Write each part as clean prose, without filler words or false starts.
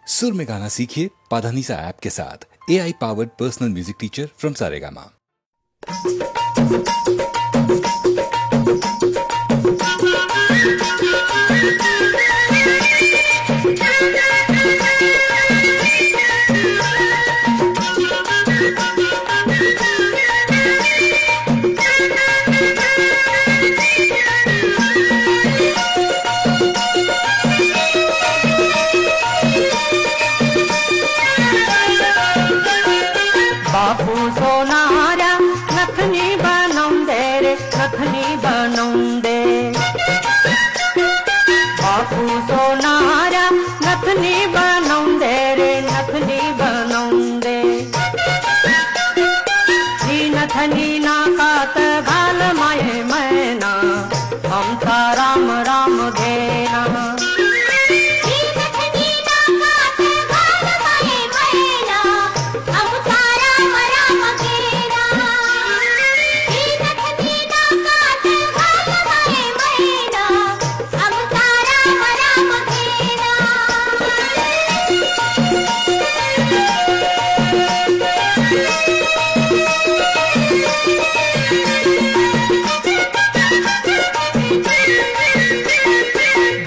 सुर में गाना सीखिए पाधानीसा ऐप के साथ। AI powered personal music teacher from Saregama. बापू सोनारा नथनी बनौंदे रे नथनी बनौंदे। बापू सोनारा नथनी बनौंदे रे नथनी बनौंदे। जी नथनी ना कात घाल माये मैना हम ता राम राम घेना।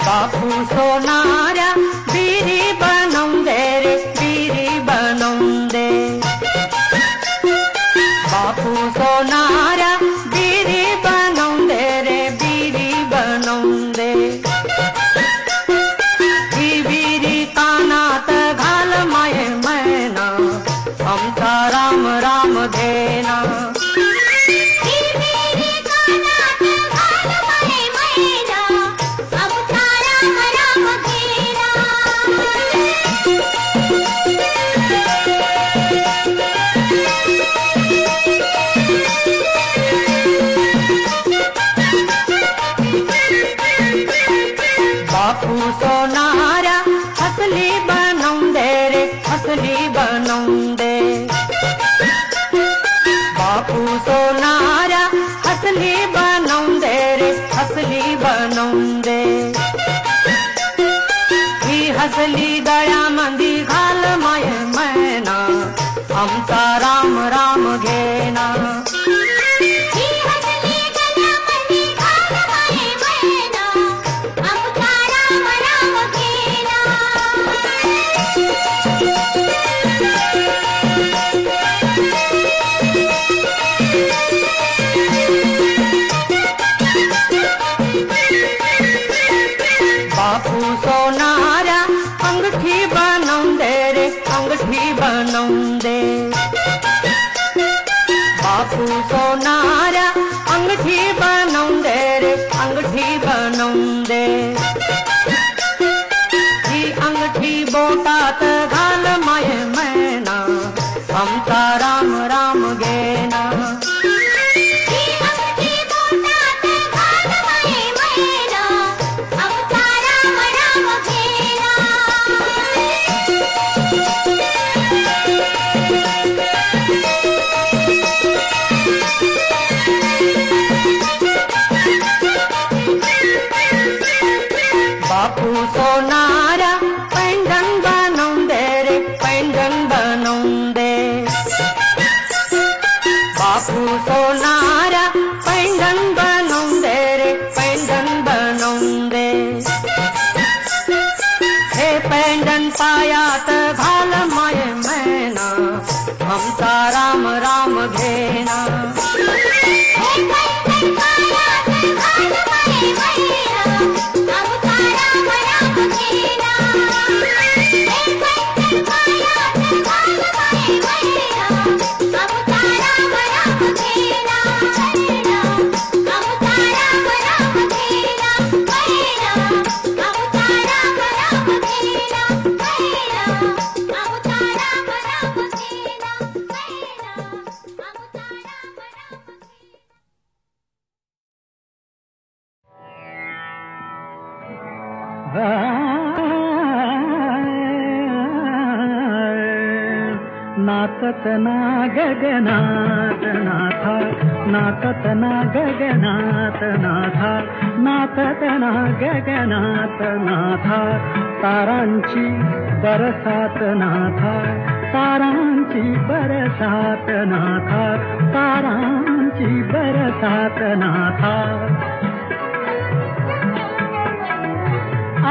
बापू सोनारा बीरी बनौंदे रे बीरी बनौंदे। बापू सोनारा बीरी बनौंदे रे बीरी बनौंदे। बीरी कानात घाल माये मैना हम ता राम राम घेना। बापू सोनारा हसली बनौंदे रे हसली बनौंदे। बापू सोनारा हसली बनौंदे रे हसली बनौंदे। ही हसली दया मंदी घाल माये मैना हम ता राम राम घेना। बापू सोनारा अंगठी बनौंदे रे अंगठी बनौंदे। बापू सोनारा अंगठी बनौंदे रे अंगठी बनौंदे। जी अंगठी बोटात घाल माये मैना हम ता राम राम घेना। बापू सोनारा पैंजन बनौंदे रे पैंजन बनौंदे। बापू सोनारा पैंजन बनौंदे रे पैंजन बनौंदे। हे पैंजन पायात घाल माये मैना हम ता राम राम घेना। नाकतना गगनात नाथा, नाकतना गगनात नाथा, नाकतना गगनात नाथा, तारांची बरसात नाथा, तारांची बरसात नाथा, तारांची बरसात नाथा.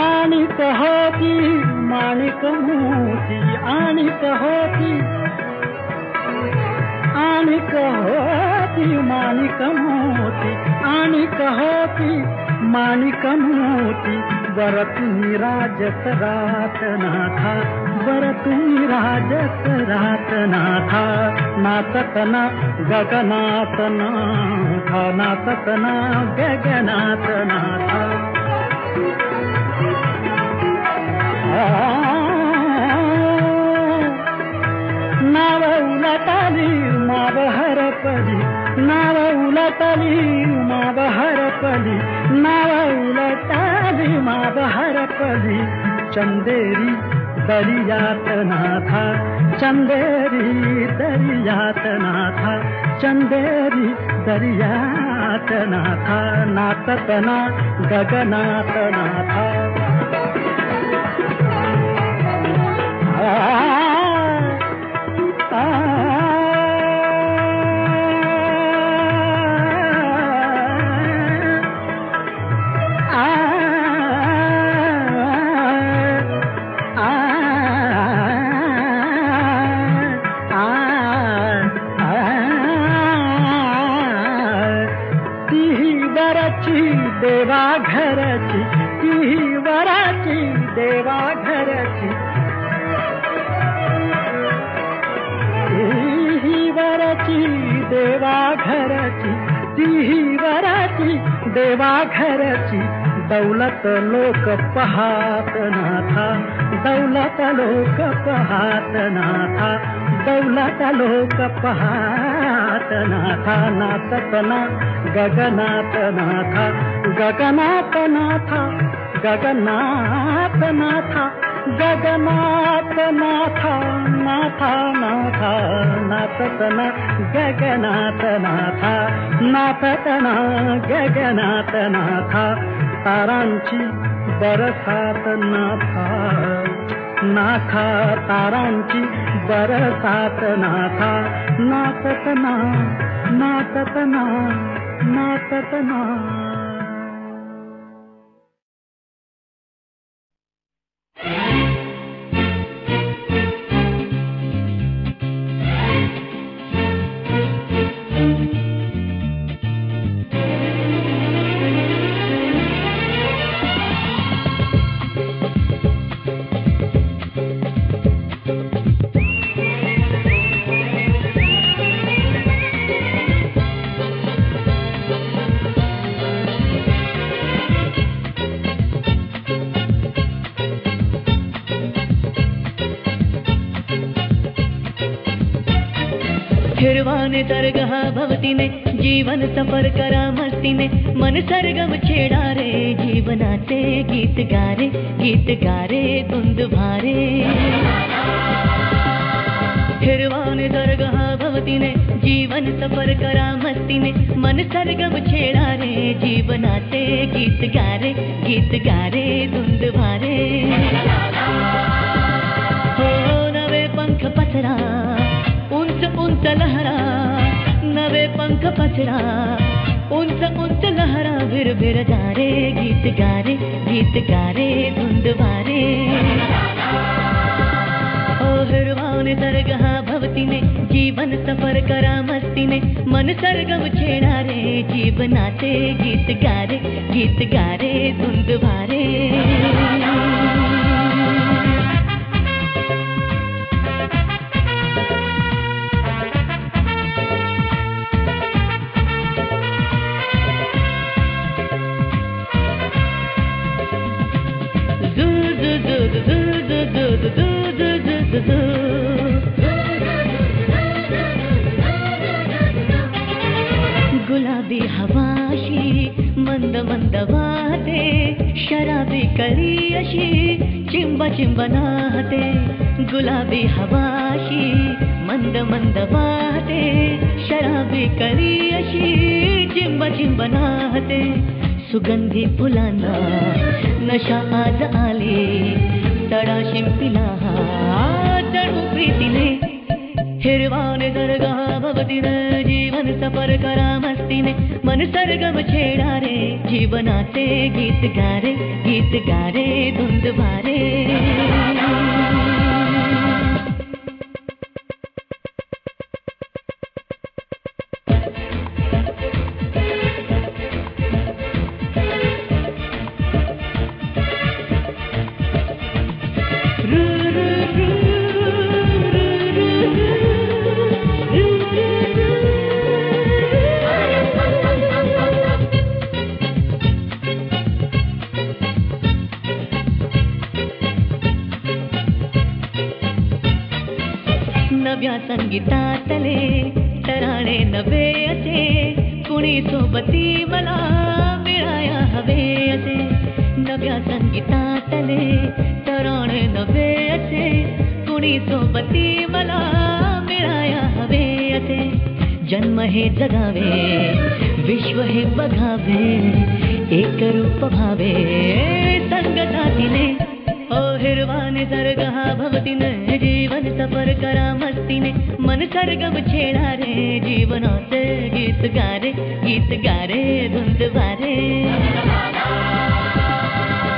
आणि होती माणिक मोती, आणि होती, आणि होती माणिक मोती, आणि होती माणिक मोती. वर तुम्ही राजत रात नाथा, वर तुम्ही राजत रात नाथा. नाचत ना गगनात नाथा, नाचत ना गगनात नाथा. नाव उलटली माव हरपली, नाव उलटली माव हरपली, नाव उलटली माव हरपली. चंदेरी दरियात नाथा, चंदेरी दरियात नाथा, चंदेरी दरियात नाथा. नाचत ना गगनात नाथा. देवा घरची, ती वराची देवा घरची, ती वराची देवा घरची, ती वराची देवा घरची. दौलत लोक पहात नाथा, दौलत लोक पहात नाथा, दौलत लोक पहात नाथा. नाचत ना गगनात नाथा, गगनात नाथा, गगनात नाथा, गगनात नाथा, नाथा नाथा. नाचत ना गगनात नाथा, नाचत ना गगनात नाथा. तारांची बरसात नाथा, नाथा तारांची बरसात नाथा. नाचत ना, नाचत ना, नाचत ना. हिरवाने तरगहा भवतीने जीवन सफर करा मस्तीने मन सरगम छेडा रे जीवनाचे गीत गारे गीत गारे धुंद भारे हिरवाने तरगहा भवतीने जीवन सफर करा मस्तीने मन सरगम छेडा रे जीवनाचे गीत गारे धुंद भारे हो नवे पंख पसरा उंच उंच लहरा नवे पंख पसरा उंच उंच लहरा भिर भिर जा रे गीत गारे धुंद भारे ओ हिरवाने तरगहा भवतीने जीवन सफर करा मस्तीने मन सरगम छेडा रे जीवनाचे गीत गारे धुंद भारे गुलाबी हवाशी मंद मंद वाहते शराबी करी अशी चिंब चिंब नाहते गुलाबी हवाशी मंद मंद वाहते शराबी करी अशी चिंब चिंब नाहते सुगंधी फुलांना नशा आज आली तडा शिंपिला जणू प्रीतीने हिरवाने दर्गा भवतीने जीवन सफर करा मस्तीने मन सरगम छेडा रे जीवनाचे गीत गारे धुंद भारे नव्या संगीतातले तराणे नवे असे कुणी सोबती मला मिळाया हवे असे नव्या संगीतातले तराणे नवे असे कुणी सोबती मला मिळाया हवे असे जन्म हे जगावे विश्व हे बघावे एक रूप भावे संगतातीने हिरवाने सर्ग हा भवतीने जीवन सफर करा मस्तीने मन सरगम छेडा रे जीवनाचे गीत गारे धुंद वारे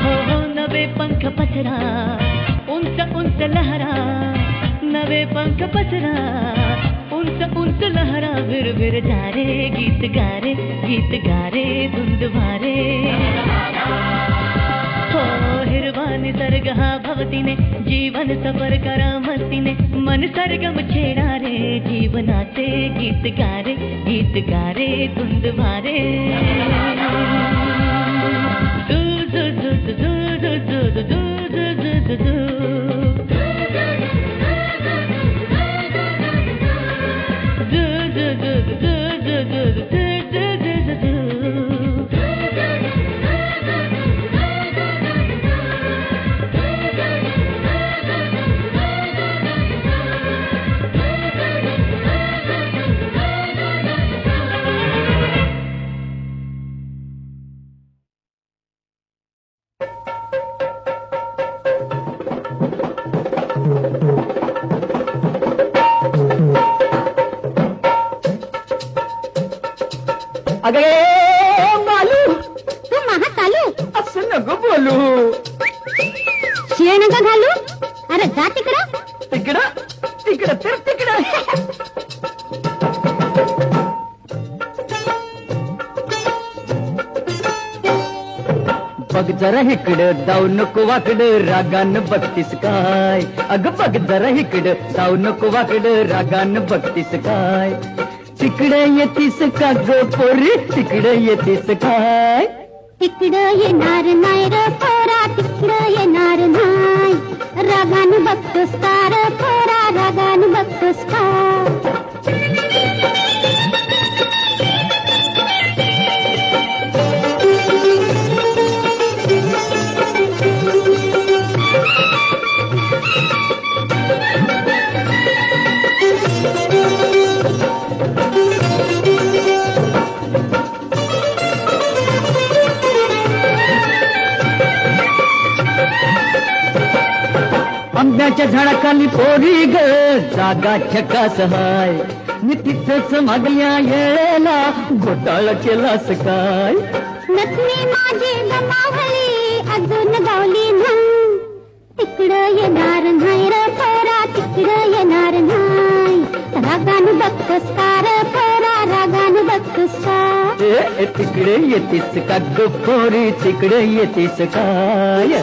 हो नवे पंख पसरा उंच लहरा नवे पंख पसरा उंच लहरा विर जा रे गीत गारे धुंद वारे हिरवा निसर्ग हा भवतीने जीवन सफर करा मस्तीने मन सरगम छेडा रे जीवनाचे गीत गारे धुंद भारे अगे मालू तू महा चालू असं नको बोलू शिळ नका घालू अरे जा तिकडं तर तिकडं बघ जरा इकडं जाऊ नको वाकडं रागानं बघतीस काय अगं बघ जरा इकडं जाऊ नको वाकडं रागानं बघतीस काय तिकडे येतीस का ग पोरी तिकडे येतीस काय तिकडं येणार नाही रे पोरा तिकडं येणार नाही रागानं बघतोस का रे पोरा रागानं बघतोस का आंब्याच्या झाडाखाली पोरी ग जागा छकास हाय मी तिथंच मागल्या येळेला घोटाळा केलास काय नथनी माझी गमावली अजून गावली नाही तिकडं येणार नाही रे पोरा तिकडं येणार नाही रागानं बघतोस का रे पोरा रागानं बघतोस का तिकडे येतीस का ग पोरी तिकडे येतीस काय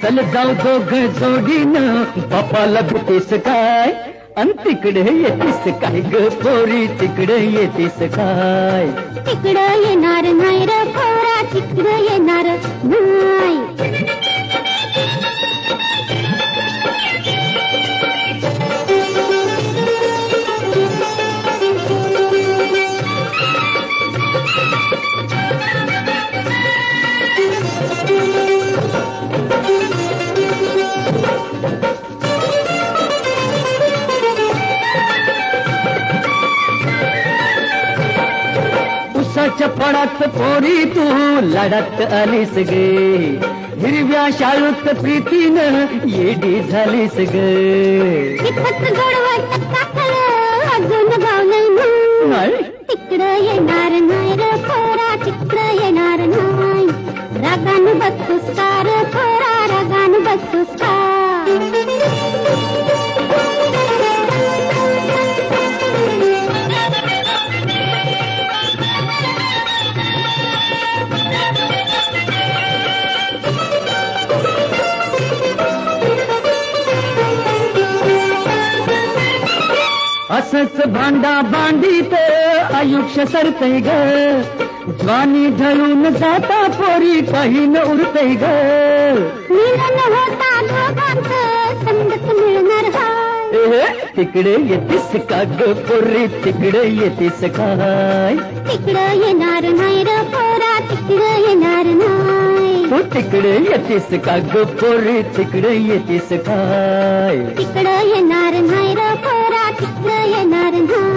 चल जाऊ दोघ जोडीनं बापाला भेटीस काय अन तिकडे येतीस काय ग पोरी तिकडे येतीस काय तिकडं येणार नाही रे पोरा तिकडं येणार नाही झाडात पोरी तू लढत आलीस गे, हिरव्या शाळूत प्रीतीनं येडी झालीस ग. इथंच गोडवट टाकलं अजून गावलंय नाही तिकडं येणार नाही रे पोरा, तिकडं येणार नाही. रागानं बघतोस का रे पोरा, रागानं बघतोस का. असंच भांडा भांडीत आयुष्य सरतय ग, ज्वानी ढळून जाता पोरी काही न उरतय ग. मिलन होता दोघांचं संगत मिळणार हाय. तिकडे येतीस का ग पोरी, तिकडे येतीस काय. तिकडं येणार नाही रे पोरा, तिकडं येणार नाही. तू तिकडे येतीस का ग पोरी, तिकडे येतीस काय. तिकडं येणार नाही रे पोरा, तिकडं येणार नाही.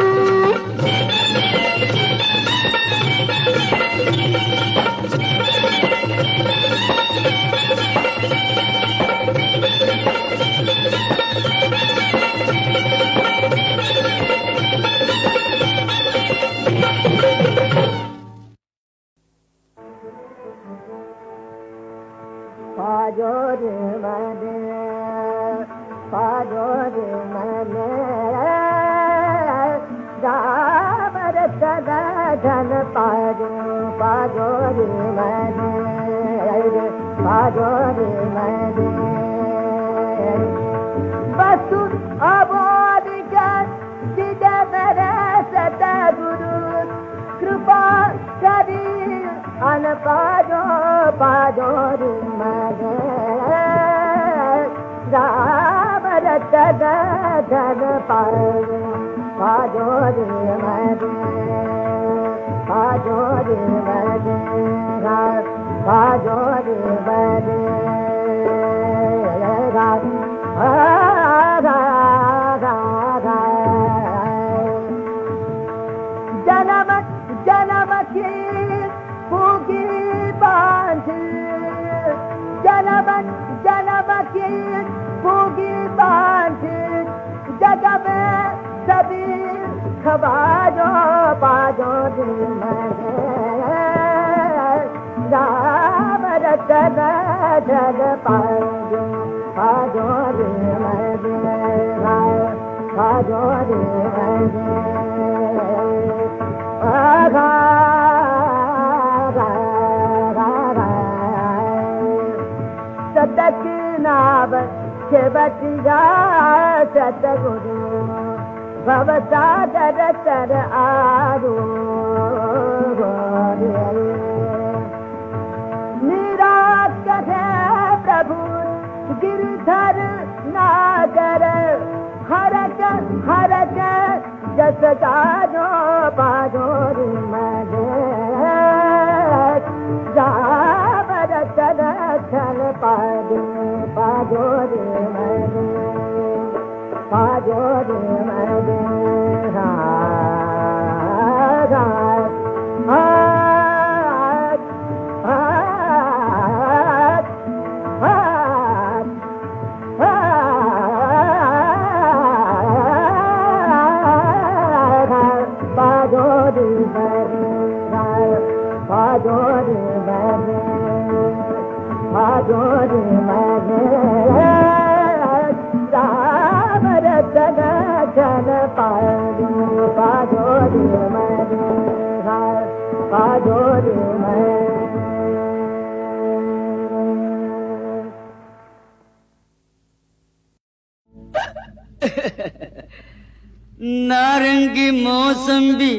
नारंगी मोसंबी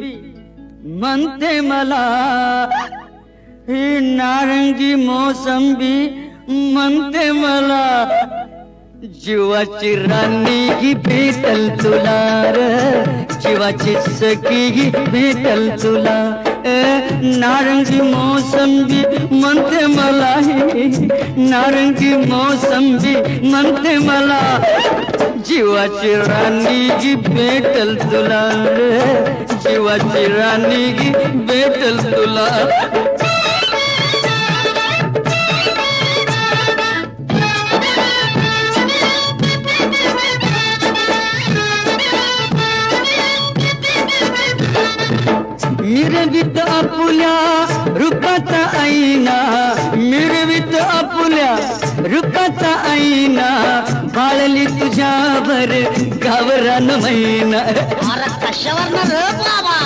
म्हणते मला, ही नारंगी मोसंबी म्हणते मला, जीवाची राणी ही भेटल तुला र, जीवाची सखी ही भेटल तुला. नारंगी मोसंबी म्हणते मला, ही नारंगी मोसंबी म्हणते मला, जीवाची राणी गी भेटल तुला रे, जीवाची राणी गी भेटल तुला. मिरवित आपुल्या रूपाचा आईना, मिरवित आपुल्या रूपाचा आईना, बाळली तुझ्यावर गावरान महिना. अरे कशावर ना रे बाबा,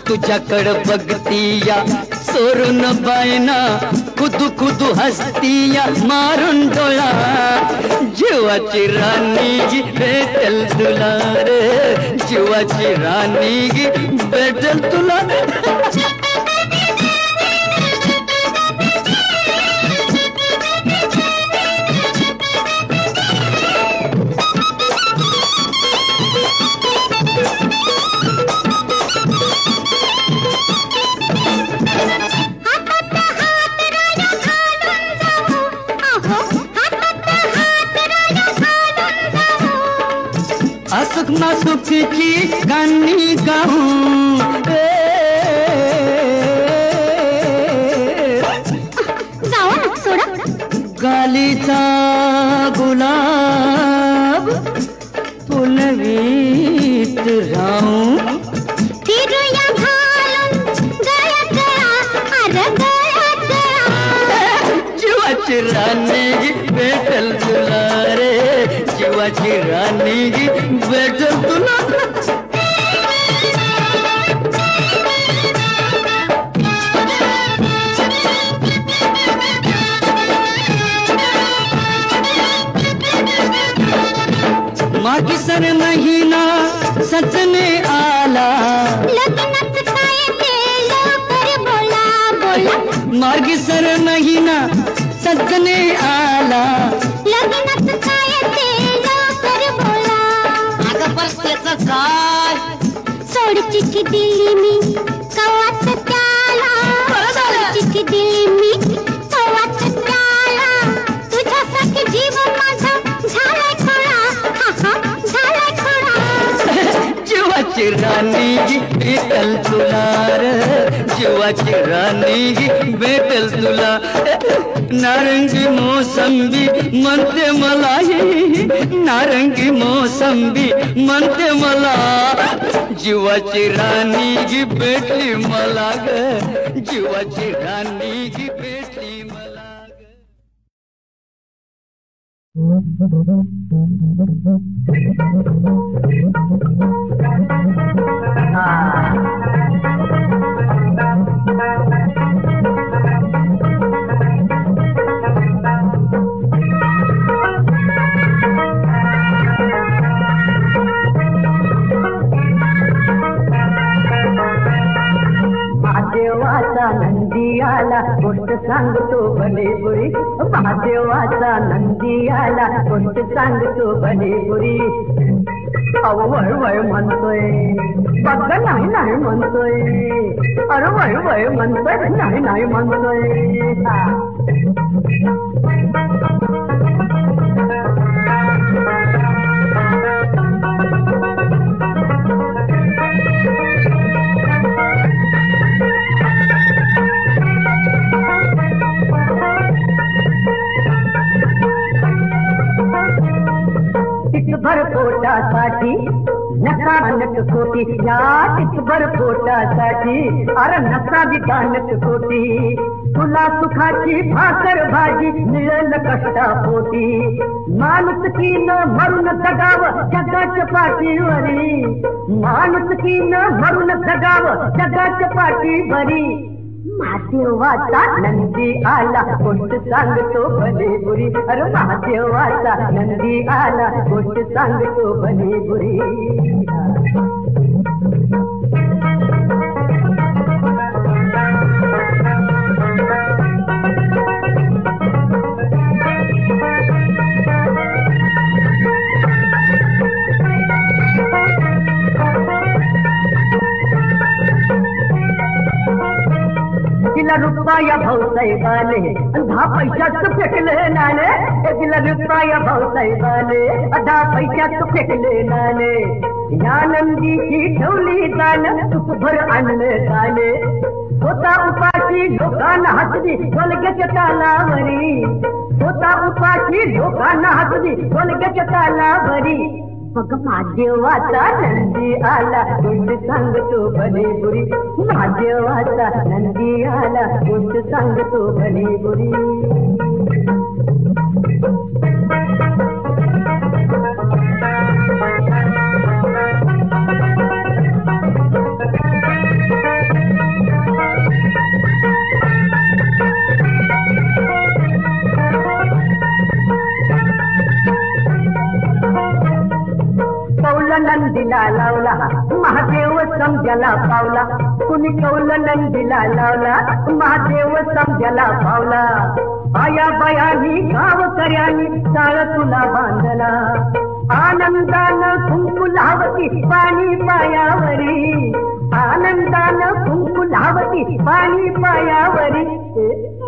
तुझ्याकडं बघतीया सोरून बायना, खुदू खुदू हसतीया मारून डोळा. जीवाची राणी गी भेटल तुला रे, जीवाची राणी गी भेटल तुला. असुख नासुखची गाणी गाऊन जावा ना सोडा. गालीचा गुलाब फुलवीत राहून, फिरूया घालून गळ्यात गळा, अरे गळ्यात गळा. जीवाची राणी भेटल तुला रे, जीवाची राणी भेटल तुला. मागी सर महिना सजने आला, लग्नात काय ते लवकर बोला बोला. मार्गी सर महिना सजने आला, लग्नात काय ते लवकर बोला. अगं पण त्याचं काय, सोड चिठ्ठी दिली मी कवाच त्याला, सोड चिठ्ठी दिली मी कवाच त्याला. तुझ्यासाठी जीव माझा झालाय खोळा, हा हा झालाय खोळा. जीवाची राणी भेटल तुला रे, जीवाची राणी भेटल तुला. नारंगी मोसंबी म्हणते मला, नारंगी मोसंबी म्हणते मला. जीवाची राणी भेटली मला ग, जीवाची राणी भेटली मला ग. महादेवाचा नंदी आला गोष्ट सांगतो भले बुरी, महादेवाचा नंदी आला गोष्ट सांगतो भले बुरी. अहो वळ वळ म्हणतोय, बघ नाही नाही म्हणतोय, अरे वळ वळ म्हणतोय, नाही नाही म्हणतोय. भर पोटासाठी नका नक कोटी, या भर पोटासाठी अरे नका विधानक कोटी. तुला सुखाची भाकर भाजी मिळेल कष्टा पोटी. माणुसकीनं मरून जगाव जगाच्या पाठीवरी, माणुसकीनं मरून जगाव जगाच्या पाठीवरी. महादेवाचा नंदी आला गोष्ट सांगतो भले बुरी, अरे महादेवाचा नंदी आला गोष्ट सांगतो भले बुरी. तिला रुपया भाऊसाहेबाले 10 पैशात फेकले नाले दिला रुपया भाऊसाहेबाले 10 पैशात फेकले नाले या नंदीची ठेवली जाण तुकभर आणलं काले होता उपाशी लोकांना हसली कोलगेच्या तालावरी होता उपाशी लोकांना हसली कोलगेच्या तालावरी मग महादेवाचा नंदी आला गोष्ट सांगतो भले बुरी महादेवाचा नंदी आला गोष्ट सांगतो भले बुरी नंदीला लावला महादेव समजाला पावला कुणी कौल नंदीला लावला महादेव समजाला पावला आया बयानी गावकऱ्यांनी चाळ तुला बांधला आनंदानं कुंकू लावती पाणी पायावरी आनंदानं कुंकू लावती पाणी पायावरी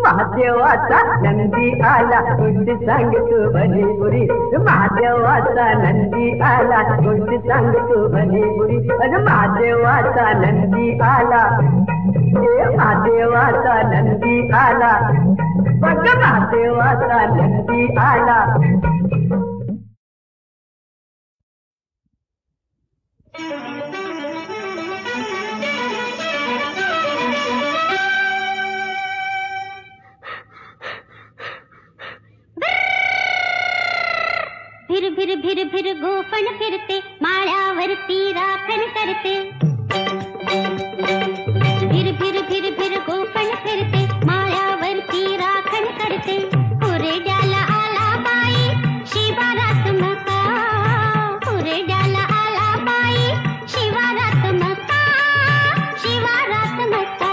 महादेवाचा नंदी आला गोष्ट सांगतो भले बुरी महादेवाचा नंदी आला गोष्ट सांगतो भले बुरी महादेवाचा नंदी आला महादेवाचा नंदी आला बघ महादेवाचा नंदी आला फिर गोफण फिरते माळ्यावरती राखण करते फिर गोफण फिरते माळ्यावरती राखण करते हुरड्याला आला बाई शिवारात मका हुरड्याला आला बाई शिवारात मका शिवारात मका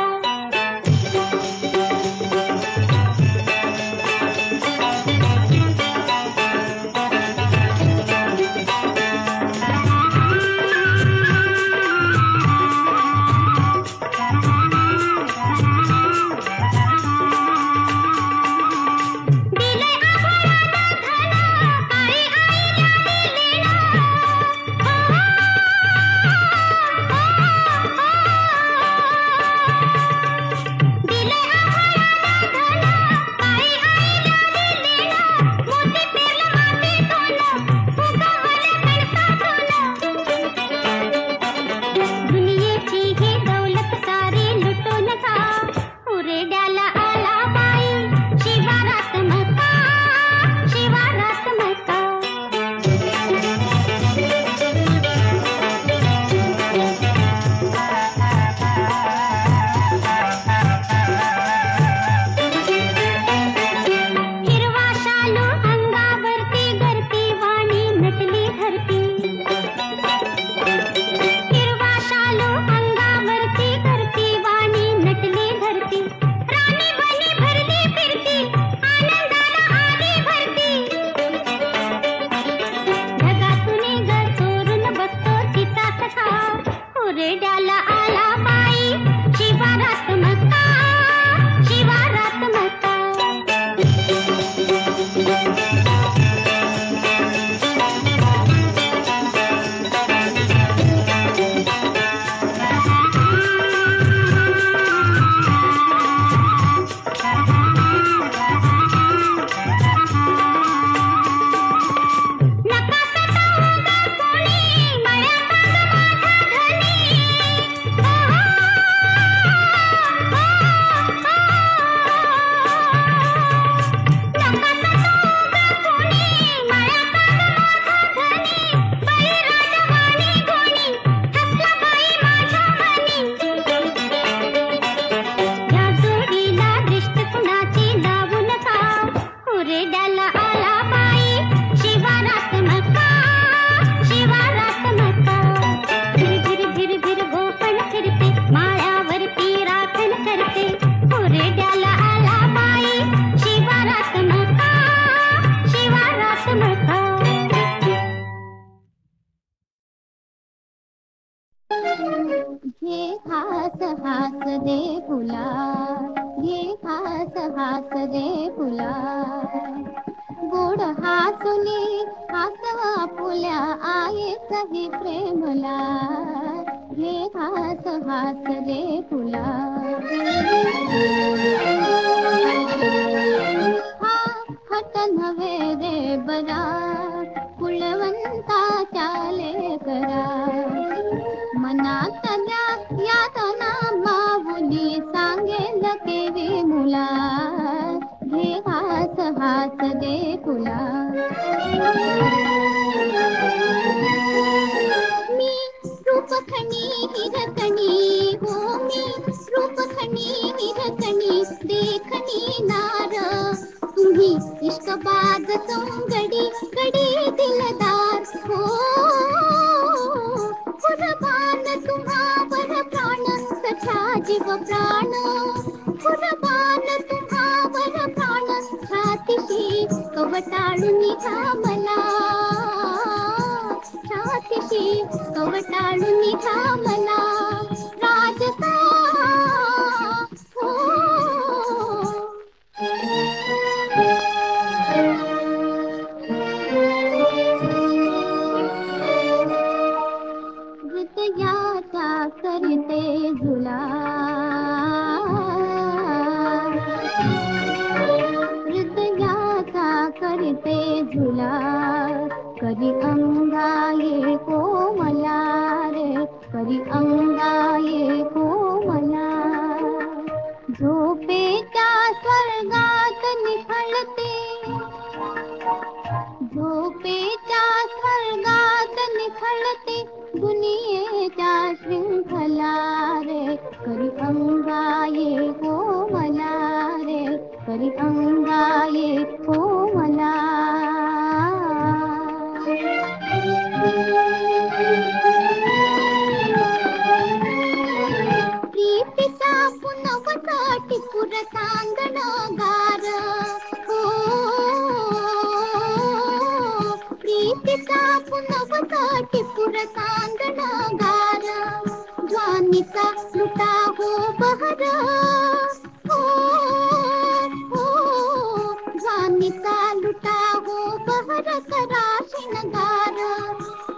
घे हास हास रे फुला गोड हासुनी हासवा फुल्या आहे सही प्रेमला घे हास हास रे फुला हा हट नव्हे रे बरा कुलवंताच्या लेकरा मनातल्या यातना माऊली सांगेल केवी मुला घे हास हास दे फुला मी रूपखणी हिरकणी हो मी रूपखणी हिरकणी देखणी नार तुम्ही इश्कबाज सोंगडी गडी दिलदार हो कुर्बान तुम्हावर प्राण सखा जीव प्राण कुर्बान तुम्हावर प्राण छातीशी कवटाळून निघा मला छातीशी कवटाळून निघा मला राजसा हो हृदयाचा करते झुला हृदयाचा करते झुला कधी अंगाये कोमला रे कधी अंगाये कोमला झोपेच्या स्वर्गात निखळते झोपेच्या स्वर्गात निखळते दुनियेच्या शृंखला रे करी अंगाये कोमला रे करी अंगाये कोमला प्रीतीचा पुनवता टिपूर सांगण गार हो प्रीतीचा पुनवता टिपूर सांगण गार ज्वानीचा लुटा हो बहर हो हो ज्वानीचा लुटा हो बहर करा शिणगार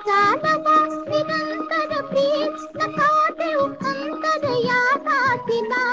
चालवा निरंतर प्रीत नका देऊ अंतर या साथीला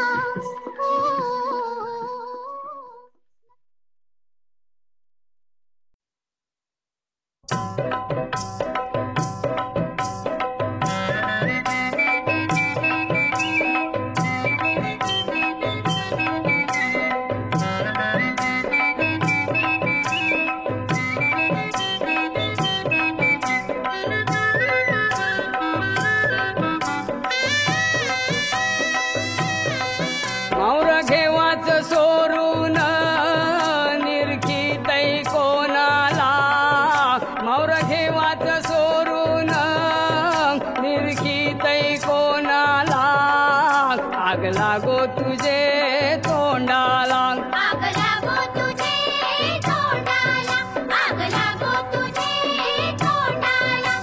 लागो तुझे तोंडाला आग लागो तुझे तोंडाला आग लागो तुझे तोंडाला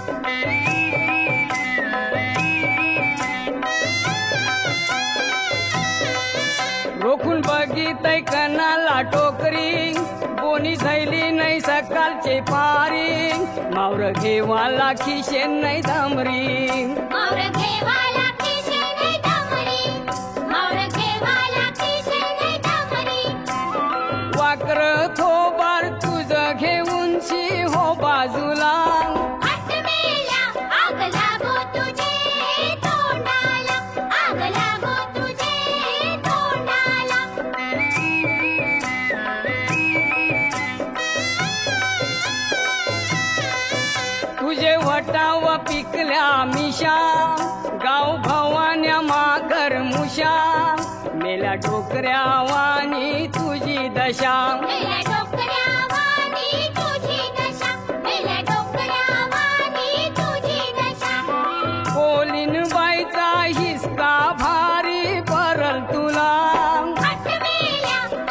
रोखून बघितय कणाला टोकरी कोणी थैली नाही सकाळचे पारी मावर घेवाला खिशेन नाही धामरी मावर घेवाला वाकर थोबार तुझं घेऊनशी हो बाजूला आग लागो तुझे तोंडाला आग लागो तुझे तोंडाला तुझे वटाव पिकल्या मिशा गाव भवान्या माघर मुशा मेल्या डोकऱ्या वाणी तुझी दशा मेल्या डोकऱ्या वाणी तुझी दशा मेल्या डोकऱ्या वाणी तुझी दशा कोलीन बाईचा हिसका भारी भरल तुला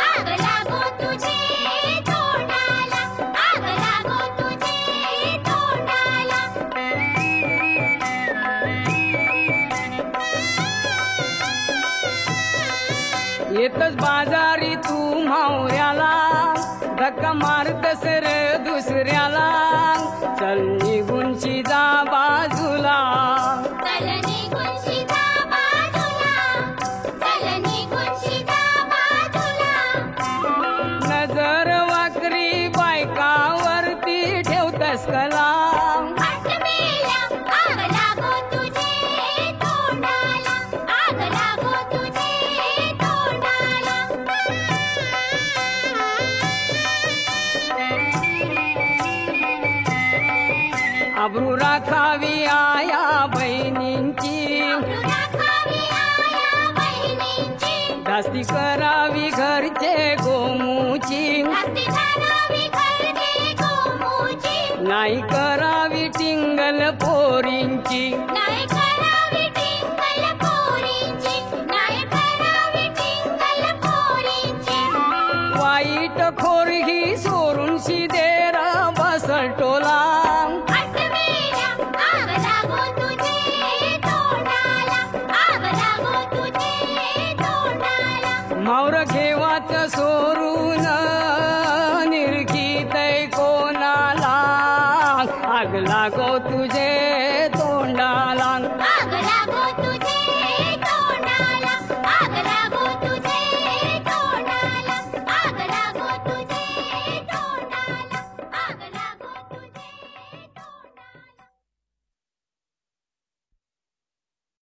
आग लागो तुझे तोंडाला आग लागो तुझे तोंडाला येतच बाजारी तू मावऱ्याला धक्का मारतस रे दुसऱ्याला चल निघूनची जा बाजूला चल निघूनशी जा बाजूला, चल निघूनशी जा बाजूला. नजर वाकरी बायकावरती ठेवतस कला मेल्या आग लागो तुझे तोंडाला, आग लागो तुझे तोंडाला. अब्रू राखावी आया बहिणी